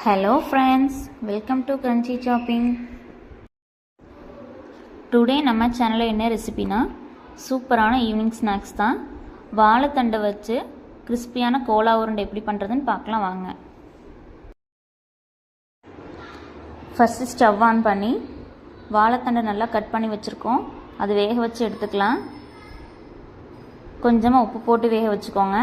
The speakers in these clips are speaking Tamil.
Hello friends, welcome to Crunchy Chopping. Today நம்ம சேனலில் என்ன ரெசிபினா சூப்பரான ஈவினிங் ஸ்நாக்ஸ் தான். வாழைத்தண்டை வச்சு கிறிஸ்பியான கோலா உருண்டை எப்படி பண்ணுறதுன்னு பார்க்கலாம் வாங்க. ஃபஸ்ட்டு ஸ்டவ் ஆன் பண்ணி வாழைத்தண்டை நல்லா கட் பண்ணி வச்சுருக்கோம். அது வேக வச்சு எடுத்துக்கலாம். கொஞ்சமாக உப்பு போட்டு வேக வச்சுக்கோங்க.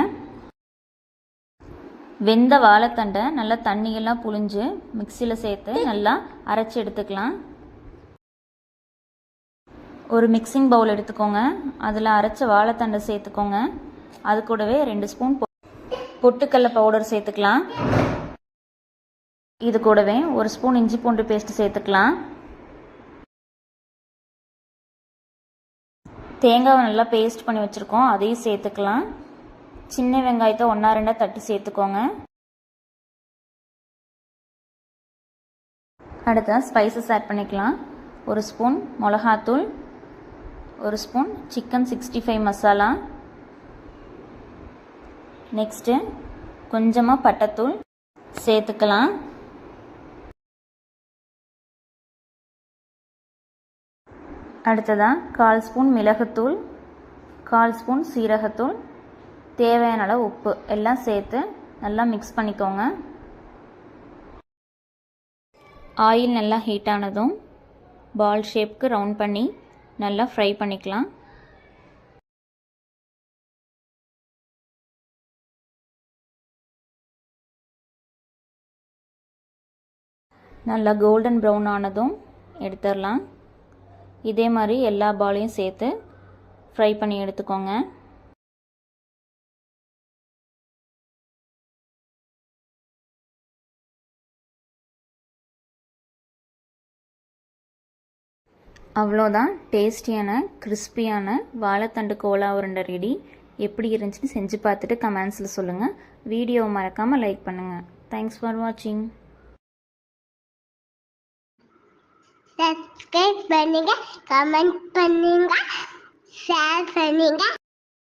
வெந்த வாழைத்தண்டை நல்லா தண்ணியெல்லாம் புழிஞ்சு மிக்சியில் சேர்த்து நல்லா அரைச்சி எடுத்துக்கலாம். ஒரு மிக்சிங் பவுல் எடுத்துக்கோங்க. அதில் அரைச்ச வாழைத்தண்டை சேர்த்துக்கோங்க. அது கூடவே 2 ஸ்பூன் பொட்டுக்கடலை பவுடர் சேர்த்துக்கலாம். இது கூடவே 1 ஸ்பூன் இஞ்சி பூண்டு பேஸ்ட் சேர்த்துக்கலாம். தேங்காவை நல்லா பேஸ்ட் பண்ணி வச்சுருக்கோம், அதையும் சேர்த்துக்கலாம். சின்ன வெங்காயத்தை 1-2 தட்டி சேர்த்துக்கோங்க. அடுத்ததான் ஸ்பைசஸ் ஆட் பண்ணிக்கலாம். 1 ஸ்பூன் மிளகாத்தூள், 1 ஸ்பூன் சிக்கன் 65 மசாலா, நெக்ஸ்ட்டு கொஞ்சமாக பட்டைத்தூள் சேர்த்துக்கலாம். அடுத்ததாக 1/4 ஸ்பூன் மிளகுத்தூள், 1/4 ஸ்பூன் சீரகத்தூள், தேவையான அளவு உப்பு எல்லாம் சேர்த்து நல்லா மிக்ஸ் பண்ணிக்கோங்க. ஆயில் நல்லா ஹீட் ஆனதும் பால் ஷேப்க்கு ரவுண்ட் பண்ணி நல்லா ஃப்ரை பண்ணிக்கலாம். நல்லா கோல்டன் ப்ரௌன் ஆனதும் எடுத்துடலாம். இதே மாதிரி எல்லா பாலையும் சேர்த்து ஃப்ரை பண்ணி எடுத்துக்கோங்க. அவ்வளோதான், டேஸ்டியான கிறிஸ்பியான வாழைத்தண்டு கோலா உருண்டை ரெடி. எப்படி இருந்துச்சுன்னு செஞ்சு பார்த்துட்டு கமெண்ட்ஸில் சொல்லுங்கள். வீடியோவை மறக்காமல் லைக் பண்ணுங்கள். தேங்க்ஸ் ஃபார் வாட்சிங். சப்ஸ்கிரைப் பண்ணுங்க, கமெண்ட் பண்ணுங்க, ஷேர் பண்ணுங்க.